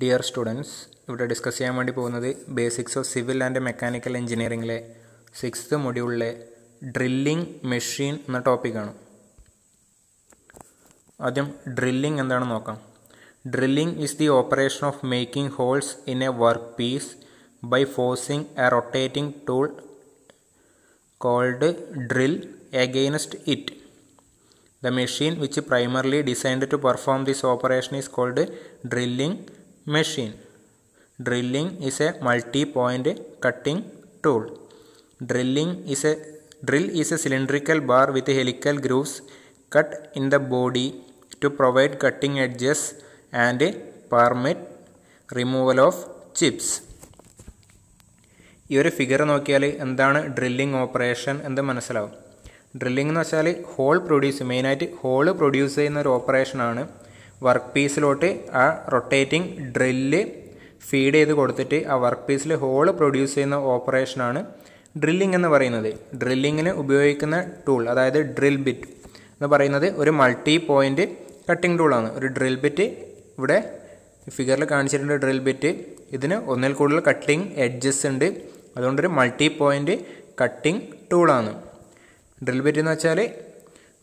Dear students, ഇവിടെ discuss ചെയ്യാൻ വേണ്ടി പോകുന്നത് basics of civil and mechanical എഞ്ചിനീയറിംഗിലെ 6th മൊഡ്യൂളിലെ ഡ്രില്ലിംഗ് മെഷീൻ എന്ന ടോപ്പിക്കാണ്. ആദ്യം ഡ്രില്ലിംഗ് എന്താണെന്ന് നോക്കാം. Drilling is the operation of making holes in a workpiece by forcing a rotating tool called drill against it. The machine which primarily designed to perform this operation is called drilling machine. Drilling is a multi-point cutting tool. Drill is a cylindrical bar with helical grooves cut in the body to provide cutting edges and permit removal of chips. ഈ ഒരു figure നോക്കിയാൽ എന്താണ് drilling operation എന്ന് മനസ്സിലാവും. Drilling എന്ന് വെച്ചാൽ മെയിനായിട്ട് whole produce ചെയ്യുന്ന ഒരു ഓപ്പറേഷനാണ്. വർക്ക് പീസിലോട്ട് ആ റൊട്ടേറ്റിംഗ് ഡ്രില്ല് ഫീഡ് ചെയ്ത് കൊടുത്തിട്ട് ആ വർക്ക് പീസിൽ ഹോൾ പ്രൊഡ്യൂസ് ചെയ്യുന്ന ഓപ്പറേഷനാണ് ഡ്രില്ലിംഗ് എന്ന് പറയുന്നത്. ഡ്രില്ലിങ്ങിന് ഉപയോഗിക്കുന്ന ടൂൾ, അതായത് ഡ്രിൽ ബിറ്റ് എന്ന് പറയുന്നത് ഒരു മൾട്ടി പോയിൻ്റ് കട്ടിംഗ് ടൂളാണ്. ഒരു ഡ്രിൽ ബിറ്റ് ഇവിടെ ഫിഗറിൽ കാണിച്ചിട്ടുണ്ട്. ഡ്രിൽ ബിറ്റ് ഇതിന് ഒന്നിൽ കൂടുതൽ കട്ടിംഗ് എഡ്ജസ് ഉണ്ട്, അതുകൊണ്ടൊരു മൾട്ടി പോയിൻ്റ് കട്ടിംഗ് ടൂളാണ്. ഡ്രിൽ ബിറ്റ് എന്ന് വെച്ചാൽ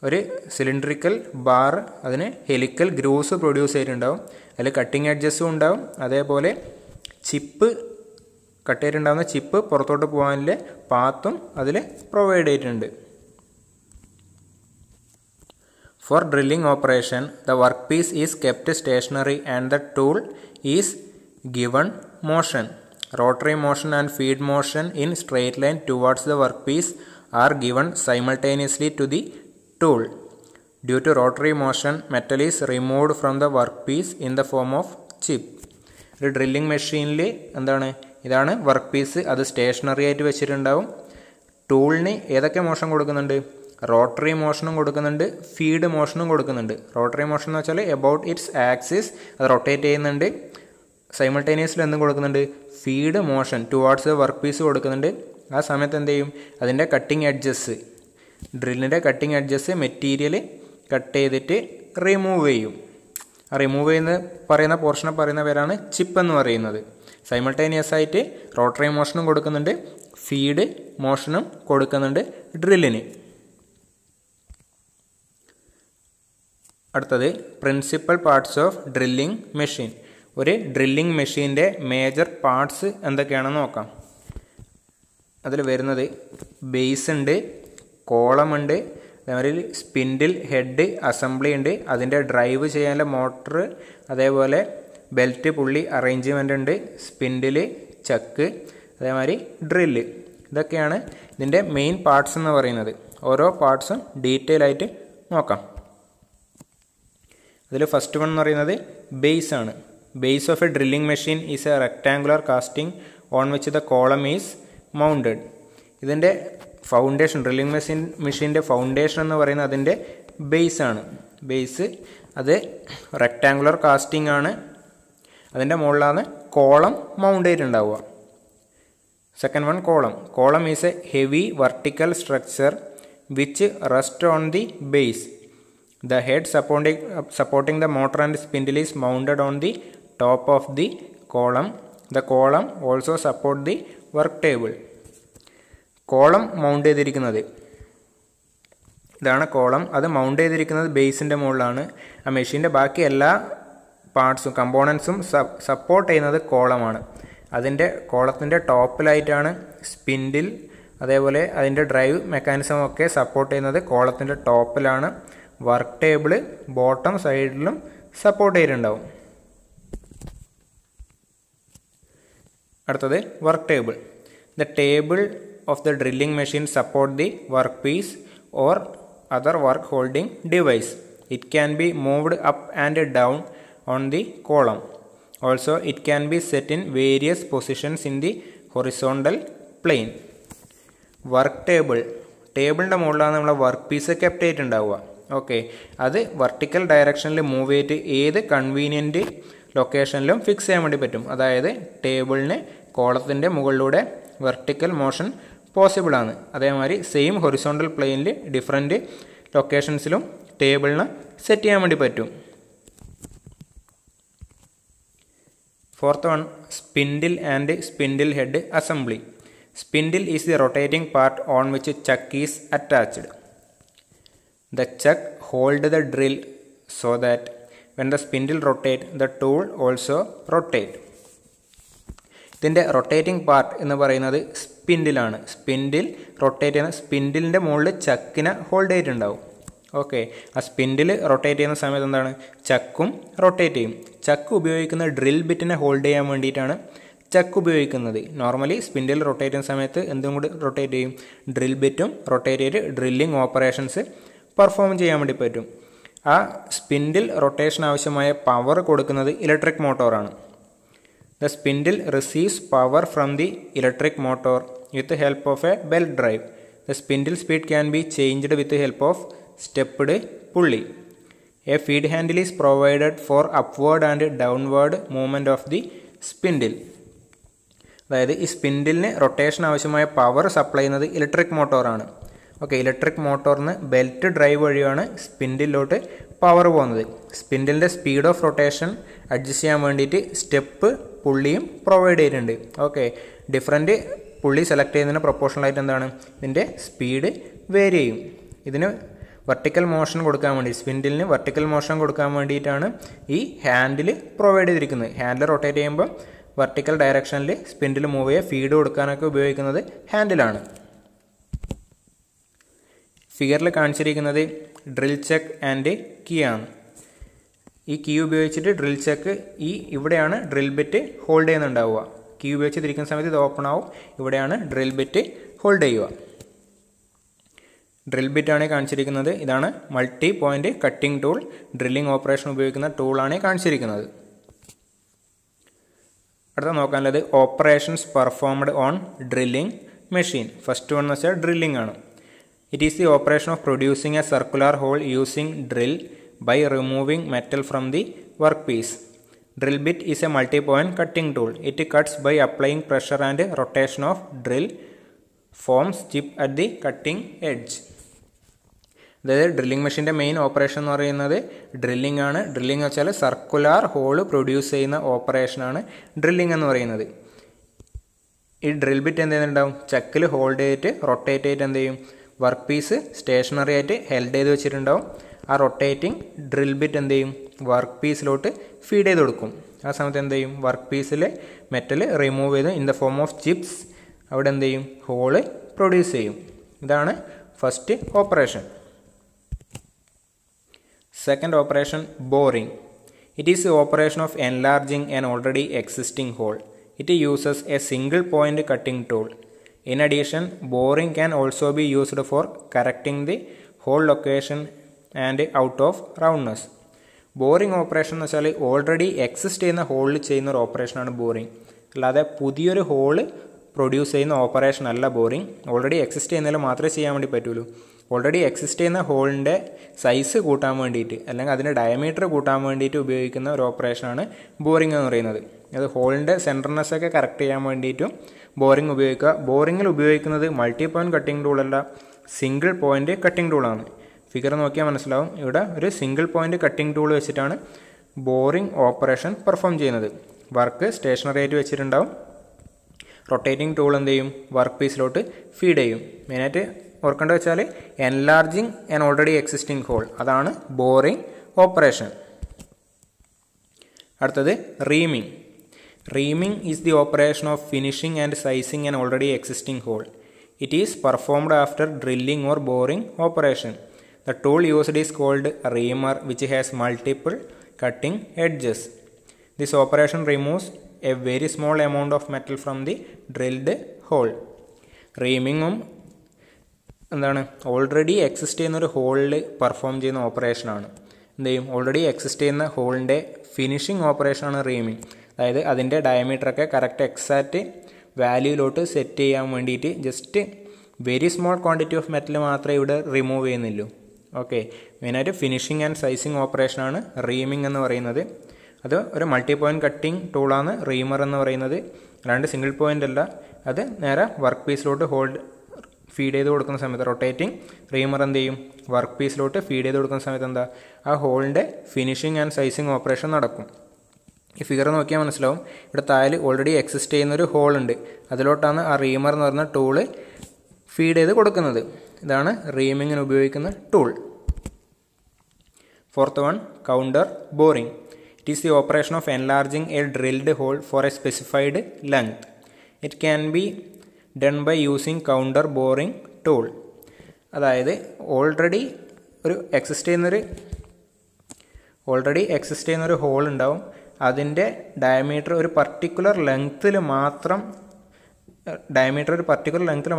ഒരു സിലിണ്ടറിക്കൽ ബാർ, അതിന് ഹെലിക്കൽ ഗ്രൂവ്സ് പ്രൊഡ്യൂസ് ചെയ്തിട്ടുണ്ടാവും, അതിൽ കട്ടിങ് എഡ്ജസ്സും ഉണ്ടാവും, അതേപോലെ ചിപ്പ് കട്ട് ചെയ്തിട്ടുണ്ടാകുന്ന ചിപ്പ് പുറത്തോട്ട് പോകാനുള്ള പാത്തും അതിൽ പ്രൊവൈഡ് ചെയ്തിട്ടുണ്ട്. For drilling operation, the workpiece is kept stationary and the tool is given motion. Rotary motion and feed motion in straight line towards the workpiece are given simultaneously to the tool. Due to rotary motion, metal is removed from the workpiece in the form of chip. ഒരു drilling മെഷീനിൽ ഇതാണ് work piece, അത് stationery ആയിട്ട് വെച്ചിട്ടുണ്ടാവും. ടൂളിന് ഏതൊക്കെ motion കൊടുക്കുന്നുണ്ട്? Rotary മോഷനും കൊടുക്കുന്നുണ്ട്, feed മോഷനും കൊടുക്കുന്നുണ്ട്. റോട്ടറി മോഷൻ എന്ന് വെച്ചാൽ എബൌട്ട് ഇറ്റ്സ് ആക്സിസ് അത് റൊട്ടേറ്റ് ചെയ്യുന്നുണ്ട്. സൈമൾട്ടേനിയസ്ലി എന്തും കൊടുക്കുന്നുണ്ട്? Feed motion towards the workpiece കൊടുക്കുന്നുണ്ട്. ആ സമയത്ത് എന്ത് ചെയ്യും? അതിൻ്റെ കട്ടിങ് എഡ്ജസ്, ഡ്രില്ലിൻ്റെ കട്ടിങ് എഡ്ജസ് മെറ്റീരിയൽ കട്ട് ചെയ്തിട്ട് റിമൂവ് ചെയ്യും. ആ റിമൂവ് ചെയ്യുന്ന പറയുന്ന പോർഷനെ പറയുന്ന പേരാണ് ചിപ്പ് എന്ന് പറയുന്നത്. സൈമൾട്ടേനിയസ് ആയിട്ട് റോട്ടറി മോഷനും കൊടുക്കുന്നുണ്ട്, ഫീഡ് മോഷനും കൊടുക്കുന്നുണ്ട് ഡ്രില്ലിന്. അടുത്തത് principal parts of drilling machine. ഒരു ഡ്രില്ലിംഗ് മെഷീൻ്റെ മേജർ പാർട്സ് എന്തൊക്കെയാണെന്ന് നോക്കാം. അതിൽ വരുന്നത് ബേസ് ഉണ്ട്, കോളം ഉണ്ട്, അതേമാതിരി സ്പിൻഡിൽ ഹെഡ് അസംബ്ലി ഉണ്ട്, അതിൻ്റെ ഡ്രൈവ് ചെയ്യാനുള്ള മോട്ടർ, അതേപോലെ ബെൽറ്റ് പുള്ളി അറേഞ്ച്മെൻ്റ് ഉണ്ട്, സ്പിൻഡിൽ ചക്ക്, അതേമാതിരി ഡ്രില്ല്. ഇതൊക്കെയാണ് ഇതിൻ്റെ മെയിൻ പാർട്സ് എന്ന് പറയുന്നത്. ഓരോ പാർട്സും ഡീറ്റെയിൽ ആയിട്ട് നോക്കാം. അതിൽ ഫസ്റ്റ് വൺ എന്ന് പറയുന്നത് ബേസ് ആണ്. Base of A drilling machine is A rectangular casting on which the column is mounted. ഇതിൻ്റെ ഫൗണ്ടേഷൻ, ഡ്രില്ലിംഗ് മെഷീൻ്റെ ഫൗണ്ടേഷൻ എന്ന് പറയുന്നത് അതിൻ്റെ ബേസ് ആണ്. ബേസ് അത് റെക്ടാങ്കുലർ കാസ്റ്റിംഗ് ആണ്, അതിൻ്റെ മുകളിലാണ് കോളം മൗണ്ട് ചെയ്തിട്ടുണ്ടാവുക. Second one column. Column is a heavy vertical structure which rest on the base. The head supporting the motor and spindle is mounted on the top of the column. The column also support the work table. Column mount ചെയ്തിരിക്കുന്നത് ഇതാണ് column. അത് mount ചെയ്തിരിക്കുന്നത് ബേസിൻ്റെ മുകളിലാണ്. ആ മെഷീൻ്റെ ബാക്കി എല്ലാ പാർട്സും കമ്പോണൻസും support ചെയ്യുന്നത് കോളമാണ്. അതിൻ്റെ കോളത്തിൻ്റെ ടോപ്പിലായിട്ടാണ് സ്പിൻഡിൽ, അതേപോലെ അതിൻ്റെ ഡ്രൈവ് മെക്കാനിസം ഒക്കെ സപ്പോർട്ട് ചെയ്യുന്നത് കോളത്തിൻ്റെ ടോപ്പിലാണ്. വർക്ക് ടേബിള് ബോട്ടം സൈഡിലും സപ്പോർട്ട് ചെയ്തിട്ടുണ്ടാവും. അടുത്തത് work table. The table of the drilling machine support the work piece or other work holding device. It can be moved up and down on the column. Also it can be set in various positions in the horizontal plane. Work table, ടേബിളിൻ്റെ മുകളിലാണ് നമ്മളെ work piece kept ചെയ്തിട്ടുണ്ടാവുക. Okay, അത് vertical ഡയറക്ഷനിൽ move ചെയ്തിട്ട് ഏത് convenient ലൊക്കേഷനിലും fix ചെയ്യാൻ വേണ്ടി പറ്റും. അതായത് ടേബിളിന് കോളത്തിൻ്റെ മുകളിലൂടെ വെർട്ടിക്കൽ മോഷൻ പോസിബിൾ ആണ്. അതേമാതിരി സെയിം ഹൊറിസോണ്ടൽ പ്ലെയിനിൽ ഡിഫറെൻറ്റ് ലൊക്കേഷൻസിലും ടേബിളിന് സെറ്റ് ചെയ്യാൻ വേണ്ടി പറ്റും. Fourth one, spindle and spindle head assembly. Spindle is the rotating part on which chuck is attached. The chuck holds the drill so that when the spindle rotates, the tool also rotates. ഇതിൻ്റെ rotating part എന്ന് പറയുന്നത് സ്പിൻഡിലാണ്. Spindle rotate ചെയ്യുന്ന സ്പിൻഡിലിൻ്റെ മുകളിൽ ചക്കിനെ hold ചെയ്തിട്ടുണ്ടാവും. Okay, ആ spindle rotate ചെയ്യുന്ന സമയത്ത് എന്താണ്, ചക്കും റൊട്ടേറ്റ് ചെയ്യും. ചക്ക് ഉപയോഗിക്കുന്ന ഡ്രിൽ ബിറ്റിനെ ഹോൾഡ് ചെയ്യാൻ വേണ്ടിയിട്ടാണ് ചക്ക് ഉപയോഗിക്കുന്നത്. നോർമലി സ്പിൻഡിൽ റൊട്ടേറ്റ് ചെയ്യുന്ന സമയത്ത് എന്തും കൂടി റൊട്ടേറ്റ് ചെയ്യും, ഡ്രിൽ ബിറ്റും റൊട്ടേറ്റ് ചെയ്ത് ഡ്രില്ലിംഗ് ഓപ്പറേഷൻസ് പെർഫോം ചെയ്യാൻ വേണ്ടി പറ്റും. ആ സ്പിൻഡിൽ റൊട്ടേഷൻ ആവശ്യമായ പവർ കൊടുക്കുന്നത് electric മോട്ടോറാണ്. The spindle receives power from the electric motor with the help of a belt drive. The spindle speed can be changed with the help of stepped pulley. A feed handle is provided for upward and downward movement of the spindle. അതായത് ഈ സ്പിൻഡിലിന് rotation ആവശ്യമായ power supply ചെയ്യുന്നത് electric മോട്ടോറാണ്. Okay, electric മോട്ടോറിന് belt drive വഴിയാണ് സ്പിൻഡിലോട്ട് power പോകുന്നത്. സ്പിൻഡിലിൻ്റെ സ്പീഡ് ഓഫ് റൊട്ടേഷൻ അഡ്ജസ്റ്റ് ചെയ്യാൻ വേണ്ടിയിട്ട് സ്റ്റെപ്പ് പുള്ളിയും പ്രൊവൈഡ് ചെയ്തിട്ടുണ്ട്. ഓക്കെ, ഡിഫറെൻറ്റ് പുള്ളി സെലക്ട് ചെയ്യുന്നതിന് പ്രൊപ്പോർഷണലായിട്ട് എന്താണ്, ഇതിൻ്റെ സ്പീഡ് വേരി ചെയ്യും. ഇതിന് വെർട്ടിക്കൽ മോഷൻ കൊടുക്കാൻ വേണ്ടി, സ്പിൻഡിലിന് വെർട്ടിക്കൽ മോഷൻ കൊടുക്കാൻ വേണ്ടിയിട്ടാണ് ഈ ഹാൻഡിൽ പ്രൊവൈഡ് ചെയ്തിരിക്കുന്നത്. ഹാൻഡിൽ റൊട്ടേറ്റ് ചെയ്യുമ്പോൾ വെർട്ടിക്കൽ ഡയറക്ഷനിൽ സ്പിൻഡിൽ മൂവ് ചെയ്യുക, ഫീഡ് കൊടുക്കാനൊക്കെ ഉപയോഗിക്കുന്നത് ഹാൻഡിലാണ്. ഫിഗറിൽ കാണിച്ചിരിക്കുന്നത് ഡ്രിൽ ചെക്ക് ആൻഡ് കീ ആണ്. ഈ കീ ഉപയോഗിച്ചിട്ട് ഡ്രിൽ ചെക്ക് ഇവിടെയാണ് ഡ്രിൽ ബിറ്റ് ഹോൾഡ് ചെയ്യുന്നുണ്ടാവുക. കീ ഉപയോഗിച്ച് തിരിക്കുന്ന സമയത്ത് ഇത് ഓപ്പൺ ആവും, ഇവിടെയാണ് ഡ്രിൽ ബിറ്റ് ഹോൾഡ് ചെയ്യുക. ഡ്രിൽ ബിറ്റാണ് കാണിച്ചിരിക്കുന്നത്. ഇതാണ് multi point cutting tool. Drilling operation ഉപയോഗിക്കുന്ന ടൂളാണ് കാണിച്ചിരിക്കുന്നത്. അടുത്ത നോക്കാനുള്ളത് operations performed on drilling machine. First one എന്ന് വെച്ചാൽ ഡ്രില്ലിംഗ് ആണ്. It is the operation of producing a circular hole using drill by removing metal from the workpiece. Drill bit is a multi-point cutting tool. It cuts by applying pressure and rotation of drill, forms chip at the cutting edge. അതായത് drilling മെഷീൻ്റെ main operation എന്ന് പറയുന്നത് drilling ആണ്. Drilling വെച്ചാൽ circular hall produce ചെയ്യുന്ന ഓപ്പറേഷനാണ് drilling എന്ന് പറയുന്നത്. ഈ ഡ്രിൽ ബിറ്റ് എന്ത് ചെയ്യുന്നുണ്ടാവും, ചക്കിൽ ഹോൾഡ് ചെയ്തിട്ട് റൊട്ടേറ്റ് ചെയ്തിട്ട് എന്ത് ചെയ്യും, വർക്ക് പീസ് സ്റ്റേഷനറി ആയിട്ട് ഹെൽഡ് ചെയ്ത് വെച്ചിട്ടുണ്ടാവും. ആ റൊട്ടേറ്റിംഗ് ഡ്രിൽ ബിറ്റ് എന്ത് ചെയ്യും, വർക്ക് പീസിലോട്ട് ഫീഡ് ചെയ്ത് കൊടുക്കും. ആ സമയത്ത് എന്ത് ചെയ്യും, വർക്ക് പീസിലെ മെറ്റൽ റിമൂവ് ചെയ്ത് in the form of chips അവിടെ എന്ത് ചെയ്യും, ഹോള് പ്രൊഡ്യൂസ് ചെയ്യും. ഇതാണ് first operation. Second operation boring. It is the operation of enlarging an already existing hole. It uses a single point cutting tool. In addition, boring can also be used for correcting the hole location and out of roundness. Boring operation എന്ന് വെച്ചാൽ already exist ചെയ്യുന്ന ഹോളിൽ ചെയ്യുന്ന ഒരു ഓപ്പറേഷനാണ് boring. അല്ലാതെ പുതിയൊരു hall produce ചെയ്യുന്ന operation അല്ല ബോറിംഗ്. ഓൾറെഡി എക്സിസ്റ്റ് ചെയ്യുന്നതിൽ മാത്രമേ ചെയ്യാൻ വേണ്ടി പറ്റുള്ളൂ. ഓൾറെഡി എക്സിസ്റ്റ് ചെയ്യുന്ന ഹോളിൻ്റെ സൈസ് കൂട്ടാൻ വേണ്ടിയിട്ട് അല്ലെങ്കിൽ അതിൻ്റെ ഡയമീറ്റർ കൂട്ടാൻ വേണ്ടിയിട്ട് ഉപയോഗിക്കുന്ന ഒരു ഓപ്പറേഷനാണ് ബോറിംഗ് എന്ന് പറയുന്നത്. അത് ഹോളിൻ്റെ സെൻറ്റർനെസ് ഒക്കെ കറക്റ്റ് ചെയ്യാൻ വേണ്ടിയിട്ടും ബോറിംഗ് ഉപയോഗിക്കുക. ബോറിങ്ങിൽ ഉപയോഗിക്കുന്നത് മൾട്ടി പോയിൻറ്റ് കട്ടിംഗ് ടൂളല്ല, സിംഗിൾ പോയിൻറ്റ് കട്ടിംഗ് ടൂളാണ്. ഫിഗർ നോക്കിയാൽ മനസ്സിലാവും, ഇവിടെ ഒരു സിംഗിൾ പോയിൻറ്റ് കട്ടിംഗ് ടൂൾ വെച്ചിട്ടാണ് ബോറിംഗ് ഓപ്പറേഷൻ പെർഫോം ചെയ്യുന്നത്. വർക്ക് സ്റ്റേഷനറി ആയിട്ട് വെച്ചിട്ടുണ്ടാവും. റൊട്ടേറ്റിംഗ് ടൂൾ എന്ത് ചെയ്യും, വർക്ക് പീസിലോട്ട് ഫീഡ് ചെയ്യും. മെയിനായിട്ട് ഓർക്കേണ്ടത് വെച്ചാൽ enlarging an already existing hole, അതാണ് ബോറിംഗ് ഓപ്പറേഷൻ. അടുത്തത് reaming. Reaming is the operation of finishing and sizing an already existing hole. It is performed after drilling or boring operation. The tool used is called reamer, which has multiple cutting edges. This operation removes a very small amount of metal from the drilled hole. റീമിങ്ങും എന്താണ്, already exist ചെയ്യുന്ന ഒരു ഹോളിൽ perform ചെയ്യുന്ന ഓപ്പറേഷനാണ്. എന്ത് ചെയ്യും, already exist ചെയ്യുന്ന ഹോളിൻ്റെ finishing ഓപ്പറേഷനാണ് reaming. അതായത് അതിൻ്റെ ഡയമീറ്ററൊക്കെ കറക്റ്റ് എക്സാക്റ്റ് വാല്യൂയിലോട്ട് സെറ്റ് ചെയ്യാൻ വേണ്ടിയിട്ട് just very small quantity of metal മാത്രമേ ഇവിടെ റിമൂവ് ചെയ്യുന്നുള്ളൂ. ഓക്കെ, മെയിനായിട്ട് ഫിനിഷിംഗ് ആൻഡ് സൈസിങ് ഓപ്പറേഷനാണ് റീമിംഗ് എന്ന് പറയുന്നത്. അത് ഒരു മൾട്ടി പോയിൻറ്റ് കട്ടിംഗ് ടൂളാണ് റീമർ എന്ന് പറയുന്നത്. അല്ലാണ്ട് സിംഗിൾ പോയിൻ്റ് അല്ല. അത് നേരെ വർക്ക് പീസിലോട്ട് ഹോൾഡ് ഫീഡ് ചെയ്ത് കൊടുക്കുന്ന സമയത്ത് റൊട്ടേറ്റിംഗ് റീമർ എന്ത് ചെയ്യും, വർക്ക് പീസിലോട്ട് ഫീഡ് ചെയ്ത് കൊടുക്കുന്ന സമയത്ത് എന്താ, ആ ഹോളിൻ്റെ ഫിനിഷിംഗ് ആൻഡ് സൈസിങ് ഓപ്പറേഷൻ നടക്കും. ഈ ഫിഗർ നോക്കിയാൽ മനസ്സിലാവും ഇവിടെ താഴെ ഓൾറെഡി എക്സിസ്റ്റ് ചെയ്യുന്നൊരു ഹോൾ ഉണ്ട്. അതിലോട്ടാണ് ആ റീമർ എന്ന് പറയുന്ന ടൂള് ഫീഡ് ചെയ്ത് കൊടുക്കുന്നത്. ഇതാണ് റീമിങ്ങിന് ഉപയോഗിക്കുന്ന tool. Fourth one, counter boring. It is the operation of enlarging a drilled hole for a specified length. It can be done by using counter boring tool. അതായത് already exist ചെയ്യുന്നൊരു whole ഉണ്ടാവും. അതിൻ്റെ diameter ഒരു particular ലെങ്ത്തിൽ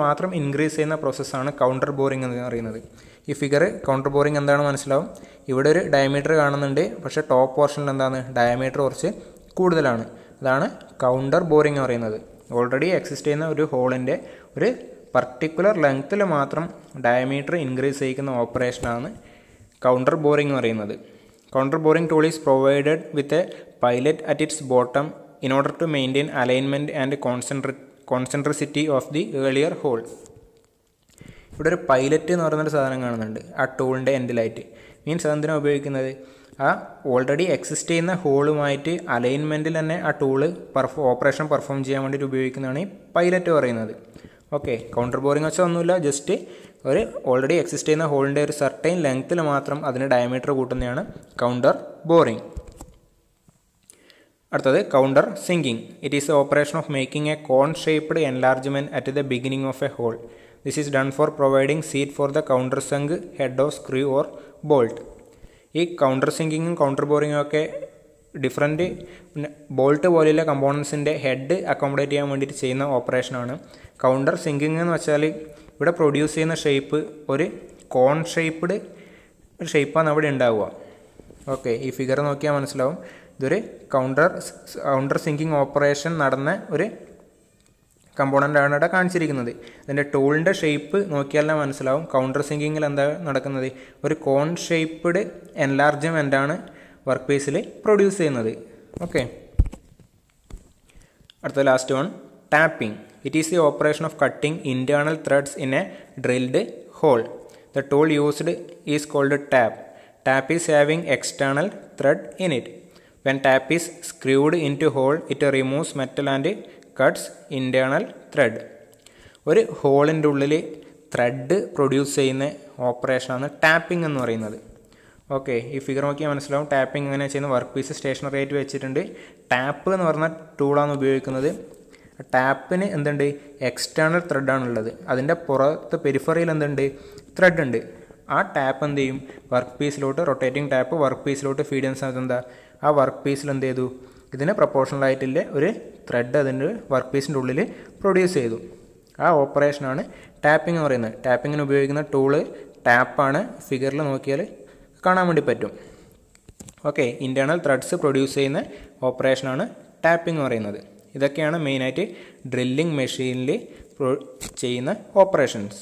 മാത്രം increase ചെയ്യുന്ന പ്രോസസ്സാണ് counter boring എന്ന് പറയുന്നത്. ഈ ഫിഗർ കൗണ്ടർ ബോറിംഗ് എന്താണെന്ന് മനസ്സിലാവും. ഇവിടെ ഒരു ഡയമീറ്റർ കാണുന്നുണ്ട്, പക്ഷേ ടോപ്പ് പോർഷനിൽ എന്താണ് ഡയമീറ്റർ കുറച്ച് കൂടുതലാണ്. അതാണ് കൗണ്ടർ ബോറിംഗ് എന്ന് പറയുന്നത്. ഓൾറെഡി എക്സിസ്റ്റ് ചെയ്യുന്ന ഒരു ഹോളിൻ്റെ ഒരു പർട്ടിക്കുലർ ലെങ്ത്തിൽ മാത്രം ഡയമീറ്റർ ഇൻക്രീസ് ചെയ്യിക്കുന്ന ഓപ്പറേഷനാണ് കൗണ്ടർ ബോറിംഗ് എന്ന് പറയുന്നത്. Counter boring tool is provided with a pilot at its bottom in order to maintain alignment and concentricity of the earlier hole. ഇവിടെ ഒരു പൈലറ്റ് എന്ന് പറയുന്നൊരു സാധനം കാണുന്നുണ്ട് ആ ടൂളിൻ്റെ എൻഡിലായിട്ട്. മീൻസ് അതെന്തിനാണ് ഉപയോഗിക്കുന്നത്? ആ ഓൾറെഡി എക്സിസ്റ്റ് ചെയ്യുന്ന ഹോളുമായിട്ട് അലൈൻമെൻറ്റിൽ തന്നെ ആ ടൂള് ഓപ്പറേഷൻ പെർഫോം ചെയ്യാൻ വേണ്ടിയിട്ട് ഉപയോഗിക്കുന്നതാണ് ഈ പൈലറ്റ് പറയുന്നത്. ഓക്കെ, കൗണ്ടർ ബോറിംഗ് വെച്ചാൽ ഒന്നുമില്ല, ജസ്റ്റ് ഒരു ഓൾറെഡി എക്സിസ്റ്റ് ചെയ്യുന്ന ഹോളിൻ്റെ ഒരു സർട്ടൈൻ ലെങ്ത്തിൽ മാത്രം അതിന് ഡയമീറ്റർ കൂട്ടുന്നതാണ് കൗണ്ടർ ബോറിംഗ്. അടുത്തത് counter sinking. It is a operation of making a cone shaped enlargement at the beginning of a hole. This is done for providing seat for the countersunk head of screw or bolt. ഈ counter സിങ്കിങ്ങും counter ബോറിങ്ങും ഒക്കെ different bolt പോലെയുള്ള കമ്പോണൻസിൻ്റെ head accommodate ചെയ്യാൻ വേണ്ടിയിട്ട് ചെയ്യുന്ന ഓപ്പറേഷനാണ്. Counter sinking എന്ന് വെച്ചാൽ ഇവിടെ produce ചെയ്യുന്ന ഷേപ്പ് ഒരു കോൺ ഷേപ്പ്ഡ് ഷേപ്പാണ് അവിടെ ഉണ്ടാവുക. ഓക്കെ, ഈ ഫിഗർ നോക്കിയാൽ മനസ്സിലാവും. ഇതൊരു കൗണ്ടർ സിങ്കിങ് ഓപ്പറേഷൻ നടന്ന ഒരു കമ്പോണൻ്റാണ് ഇവിടെ കാണിച്ചിരിക്കുന്നത്. അതിൻ്റെ ടൂളിൻ്റെ ഷേപ്പ് നോക്കിയാൽ മനസ്സിലാവും. കൗണ്ടർ സിങ്കിങ്ങിൽ എന്താ നടക്കുന്നത്? ഒരു കോൺ ഷേപ്പ്ഡ് എൻലാർജ്മെൻ്റാണ് വർക്ക് പീസിൽ പ്രൊഡ്യൂസ് ചെയ്യുന്നത്. ഓക്കെ, അടുത്ത last one, tapping. It is the operation of cutting internal threads in a drilled hole. The tool used is called tap. Tap is having external thread in it. When tap is screwed in to hole it removes metal and cuts internal thread. ഒരു ഹോളിൻ്റെ ഉള്ളിൽ thread produce ചെയ്യുന്ന ഓപ്പറേഷനാണ് tapping എന്ന് പറയുന്നത്. Okay, ഈ figure നോക്കിയാൽ മനസ്സിലാവും tapping എങ്ങനെ ചെയ്യുന്ന. വർക്ക് പീസ് സ്റ്റേഷനറി ആയിട്ട് വെച്ചിട്ടുണ്ട്. ടാപ്പ് എന്ന് പറഞ്ഞ ടൂളാണ് ഉപയോഗിക്കുന്നത്. ടാപ്പിന് എന്തുണ്ട്? എക്സ്റ്റേണൽ ത്രെഡാണുള്ളത്. അതിൻ്റെ പുറത്ത് പെരിഫറിയിൽ എന്തുണ്ട്? ത്രെഡ് ഉണ്ട്. ആ ടാപ്പ് എന്ത് ചെയ്യും? വർക്ക് പീസിലോട്ട്, റൊട്ടേറ്റിംഗ് ടാപ്പ് വർക്ക് പീസിലോട്ട് ഫീഡ് ചെയ്യുന്ന സമയത്ത് എന്താ ആ വർക്ക് പീസിൽ എന്ത് ചെയ്തു? ഇതിന് പ്രൊപ്പോർഷണലായിട്ടുള്ള ഒരു ത്രെഡ് അതിൻ്റെ വർക്ക് പീസിൻ്റെ ഉള്ളിൽ പ്രൊഡ്യൂസ് ചെയ്തു. ആ ഓപ്പറേഷനാണ് ടാപ്പിംഗ് എന്ന് പറയുന്നത്. ടാപ്പിങ്ങിന് ഉപയോഗിക്കുന്ന ടൂള് ടാപ്പാണ്. ഫിഗറിൽ നോക്കിയാൽ കാണാൻ വേണ്ടി പറ്റും. ഓക്കെ, ഇൻറ്റേർണൽ ത്രെഡ്സ് പ്രൊഡ്യൂസ് ചെയ്യുന്ന ഓപ്പറേഷനാണ് ടാപ്പിംഗ് എന്ന് പറയുന്നത്. ഇതൊക്കെയാണ് മെയിനായിട്ട് ഡ്രില്ലിംഗ് മെഷീനിൽ ചെയ്യുന്ന ഓപ്പറേഷൻസ്.